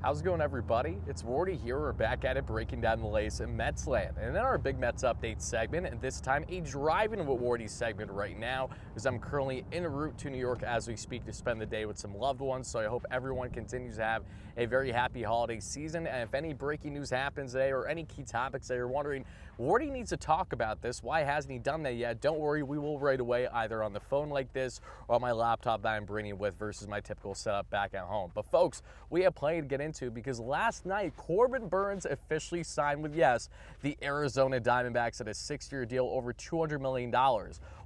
How's it going, everybody? It's Wardy here. We're back at it, breaking down the latest in Mets land. And in our big Mets update segment, and this time a driving with Wardy segment right now, because I'm currently en route to New York as we speak to spend the day with some loved ones. So I hope everyone continues to have a very happy holiday season. And if any breaking news happens today or any key topics that you're wondering, Wardy needs to talk about this. Why hasn't he done that yet? Don't worry, we will right away, either on the phone like this or on my laptop that I'm bringing with versus my typical setup back at home. But folks, we have plenty to get into because last night, Corbin Burnes officially signed with, yes, the Arizona Diamondbacks at a 6-year deal over $200 million.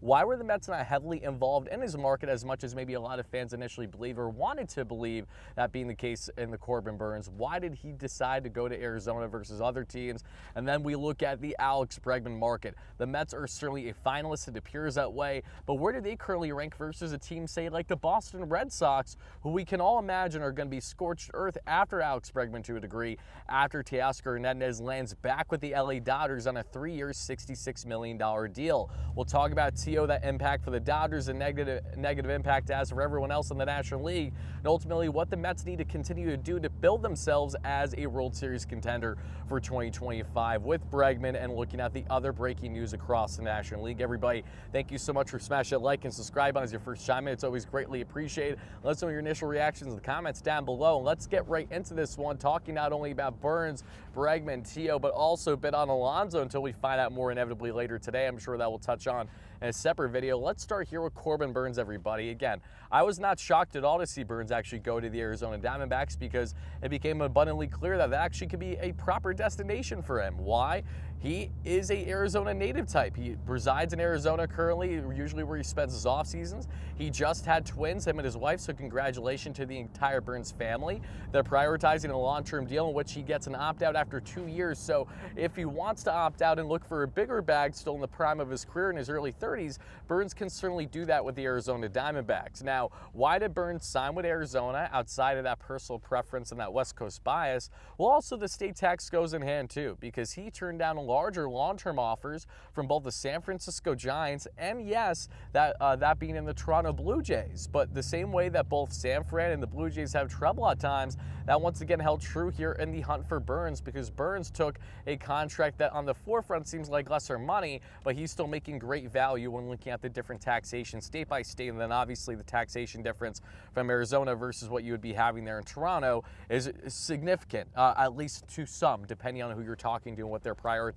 Why were the Mets not heavily involved in his market as much as maybe a lot of fans initially believed or wanted to believe, that being the case in the Corbin Burnes? Why did he decide to go to Arizona versus other teams? And then we look at the Alex Bregman market. The Mets are certainly a finalist, it appears that way, but where do they currently rank versus a team, say, like the Boston Red Sox, who we can all imagine are going to be scorched earth after Alex Bregman to a degree, after Teoscar Hernandez lands back with the LA Dodgers on a 3-year, $66 million deal. We'll talk about T.O., that impact for the Dodgers, and negative impact as for everyone else in the National League, and ultimately what the Mets need to continue to do to build themselves as a World Series contender for 2025 with Bregman, and looking at the other breaking news across the National League. Everybody, thank you so much for smashing that like and subscribe on as your first chime in. It's always greatly appreciated. Let us know your initial reactions in the comments down below. And let's get right into this one, talking not only about Burnes, Bregman, T.O., but also a bit on Alonso until we find out more inevitably later today. I'm sure that we'll touch on in a separate video. Let's start here with Corbin Burnes, everybody. Again, I was not shocked at all to see Burnes actually go to the Arizona Diamondbacks because it became abundantly clear that that actually could be a proper destination for him. Why? He is a Arizona native type. He resides in Arizona currently, usually where he spends his off seasons. He just had twins, him and his wife, so congratulations to the entire Burnes family. They're prioritizing a long-term deal in which he gets an opt-out after 2 years. So if he wants to opt out and look for a bigger bag still in the prime of his career in his early 30s, Burnes can certainly do that with the Arizona Diamondbacks. Now, why did Burnes sign with Arizona outside of that personal preference and that West Coast bias? Well, also the state tax goes in hand too, because he turned down larger long-term offers from both the San Francisco Giants and, yes, that being in the Toronto Blue Jays. But the same way that both San Fran and the Blue Jays have trouble at times, that once again held true here in the hunt for Burnes, because Burnes took a contract that on the forefront seems like lesser money, but he's still making great value when looking at the different taxation state by state. And then obviously the taxation difference from Arizona versus what you would be having there in Toronto is significant, at least to some, depending on who you're talking to and what they're prioritizing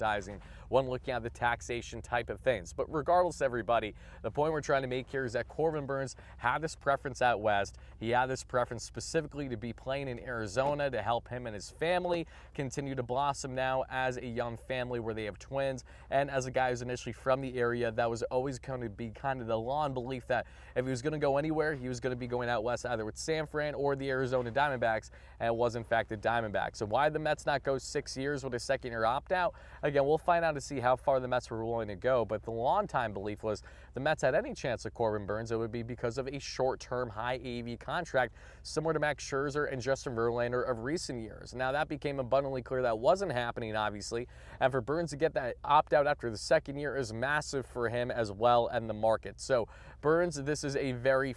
when looking at the taxation type of things. But regardless, everybody, the point we're trying to make here is that Corbin Burnes had this preference out west. He had this preference specifically to be playing in Arizona to help him and his family continue to blossom now as a young family where they have twins. And as a guy who's initially from the area, that was always going to be kind of the long belief that if he was going to go anywhere, he was going to be going out west, either with San Fran or the Arizona Diamondbacks, and it was in fact the Diamondbacks. So why did the Mets not go 6 years with a second-year opt-out? Again, we'll find out to see how far the Mets were willing to go, but the long-time belief was the Mets had any chance of Corbin Burnes, it would be because of a short-term high AAV contract similar to Max Scherzer and Justin Verlander of recent years. Now, that became abundantly clear that wasn't happening, obviously, and for Burnes to get that opt-out after the second year is massive for him as well and the market. So Burnes, this is a very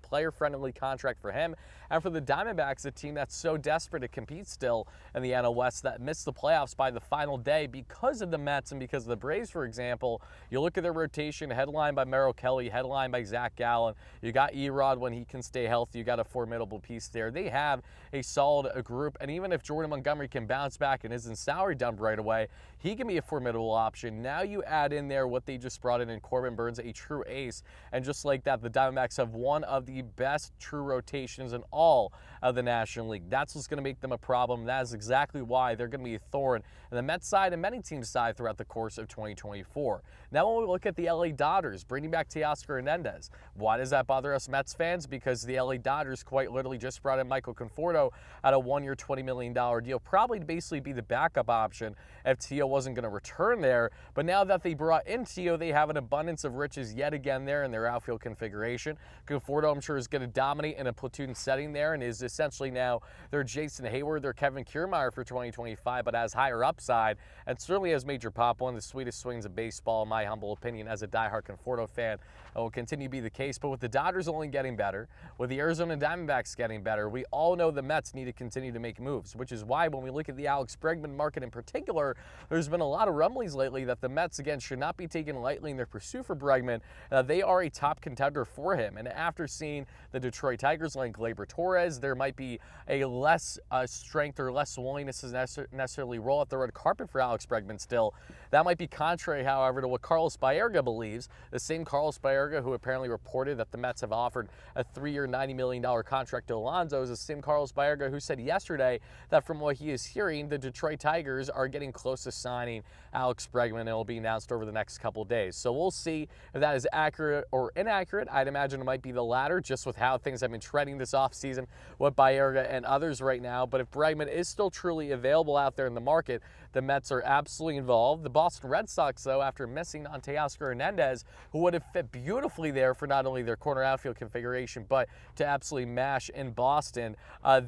player-friendly contract for him, and for the Diamondbacks, a team that's so desperate to compete still in the NL West that missed the playoffs by the final day because of the Mets and because of the Braves, for example. You look at their rotation, headlined by Merrill Kelly, headlined by Zach Gallen. You got Erod when he can stay healthy. You got a formidable piece there. They have a solid group, and even if Jordan Montgomery can bounce back and isn't salary dumped right away, he can be a formidable option. Now you add in there what they just brought in Corbin Burnes, a true ace, and just like that, the Diamondbacks have one of the best true rotations in all of the National League. That's what's going to make them a problem. That is exactly why they're going to be a thorn in the Mets side and many teams' side throughout the course of 2024. Now, when we look at the LA Dodgers, bringing back Teoscar Hernandez, why does that bother us Mets fans? Because the LA Dodgers quite literally just brought in Michael Conforto at a 1-year, $20 million deal, probably to basically be the backup option if T.O. wasn't going to return there. But now that they brought in T.O., they have an abundance of riches yet again there in their outfield configuration. Conforto, I'm sure, is going to dominate in a platoon setting there and is essentially now their Jason Hayward, their Kevin Kiermaier for 2025, but has higher upside and certainly has major pop, one of the sweetest swings of baseball, in my humble opinion, as a diehard Conforto fan. It will continue to be the case, but with the Dodgers only getting better, with the Arizona Diamondbacks getting better, we all know the Mets need to continue to make moves, which is why when we look at the Alex Bregman market in particular, there's been a lot of rumblings lately that the Mets, again, should not be taken lightly in their pursuit for Bregman. They are a top contender for him, and after seeing the Detroit Tigers like Gleyber Torres, there might be a less strength or less willingness to necessarily roll out the red carpet for Alex Bregman still. That might be contrary, however, to what Carlos Baerga believes, the same Carlos Baerga who apparently reported that the Mets have offered a 3-year, $90 million contract to Alonso, is the same Carlos Baerga who said yesterday that from what he is hearing, the Detroit Tigers are getting close to signing Alex Bregman, and it will be announced over the next couple days. So we'll see if that is accurate or inaccurate. I'd imagine it might be the latter, just with how things have been trending this offseason with Baerga and others right now. But if Bregman is still truly available out there in the market, the Mets are absolutely involved. The Boston Red Sox, though, after missing on Teoscar Hernandez, who would have fit beautifully there for not only their corner outfield configuration, but to absolutely mash in Boston,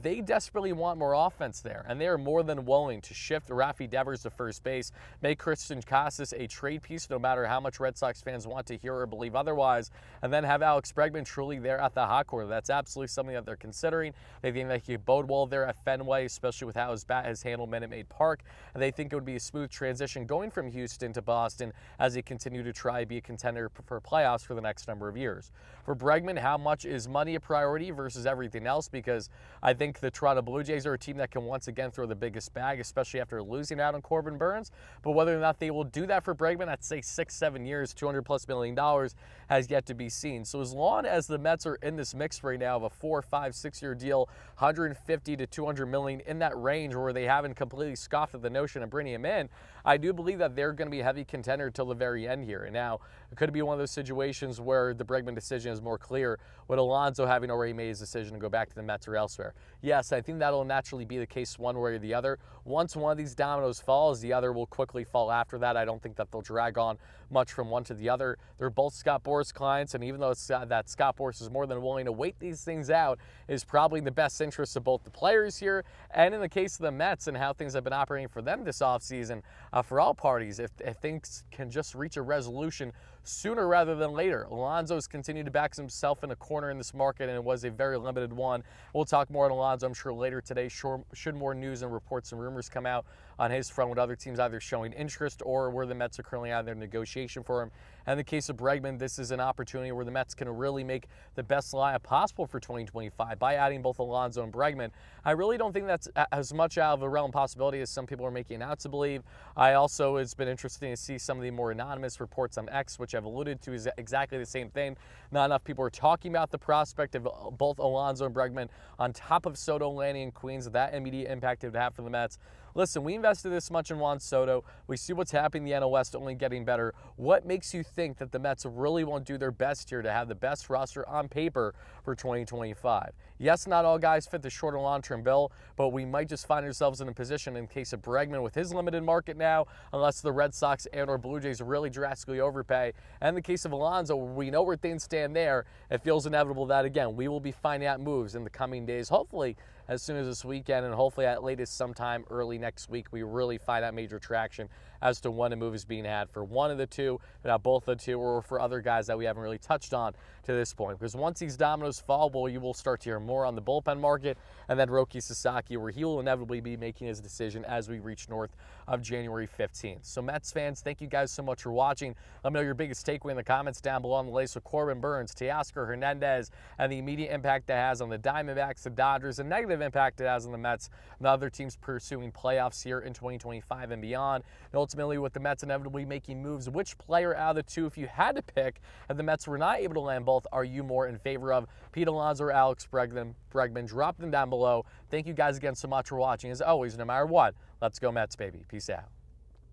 they desperately want more offense there, and they are more than willing to shift Rafi Devers to first base, make Christian Casas a trade piece, no matter how much Red Sox fans want to hear or believe otherwise, and then have Alex Bregman truly there at the hot corner. That's absolutely something that they're considering. They think that he could bode well there at Fenway, especially with how his bat has handled Minute Maid Park, and they think it would be a smooth transition going from Houston to Boston as they continue to try to be a contender for playoffs for the next number of years. For Bregman, how much is money a priority versus everything else? Because I think the Toronto Blue Jays are a team that can once again throw the biggest bag, especially after losing out on Corbin Burns. But whether or not they will do that for Bregman, I'd say 6-7 years, $200+ million has yet to be seen. So as long as the Mets are in this mix right now of a 4, 5, 6-year deal, 150 to 200 million, in that range where they haven't completely scoffed at the notion of bringing him in, I do believe that they're going to be a heavy contender till the very end here. And now it could be one of those situations where the Bregman decision is more clear, with Alonso having already made his decision to go back to the Mets or elsewhere. Yes, I think that'll naturally be the case one way or the other. Once one of these dominoes falls, the other will quickly fall after that. I don't think that they'll drag on much from one to the other. They're both Scott Boras clients, and even though it's, that Scott Boras is more than willing to wait these things out, is probably in the best interest of both the players here, and in the case of the Mets and how things have been operating for them this offseason, for all parties, if things can just reach a resolution sooner rather than later. Alonso's continued to back himself in a corner in this market, and it was a very limited one. We'll talk more on Alonso, I'm sure, later today. Should more news and reports and rumors come out on his front, with other teams either showing interest or where the Mets are currently out there negotiation for him. And in the case of Bregman, this is an opportunity where the Mets can really make the best lineup possible for 2025 by adding both Alonso and Bregman. I really don't think that's as much out of a realm possibility as some people are making out to believe. It's been interesting to see some of the more anonymous reports on X, which I've alluded to is exactly the same thing. Not enough people are talking about the prospect of both Alonso and Bregman on top of Soto landing in Queens, that immediate impact it would have for the Mets. Listen, we invested this much in Juan Soto. We see what's happening in the NL West, only getting better. What makes you think that the Mets really won't do their best here to have the best roster on paper for 2025? Yes, not all guys fit the short and long-term bill, but we might just find ourselves in a position in case of Bregman with his limited market now, unless the Red Sox and or Blue Jays really drastically overpay. And in the case of Alonso, we know where things stand there. It feels inevitable that, again, we will be finding out moves in the coming days, hopefully as soon as this weekend, and hopefully at latest sometime early next week, we really find out major traction as to when a move is being had for one of the two, but not both of the two, or for other guys that we haven't really touched on to this point. Because once these dominoes fall, well, you will start to hear more on the bullpen market, and then Roki Sasaki, where he will inevitably be making his decision as we reach north of January 15th. So Mets fans, thank you guys so much for watching. Let me know your biggest takeaway in the comments down below on the latest with Corbin Burns, Teoscar Hernandez, and the immediate impact that has on the Diamondbacks, the Dodgers, and negative impact it has on the Mets and the other teams pursuing playoffs here in 2025 and beyond. And ultimately, with the Mets inevitably making moves, which player out of the two, if you had to pick, and the Mets were not able to land both, are you more in favor of? Pete Alonso or Alex Bregman? Drop them down below. Thank you guys again so much for watching. As always, no matter what, let's go Mets, baby. Peace out.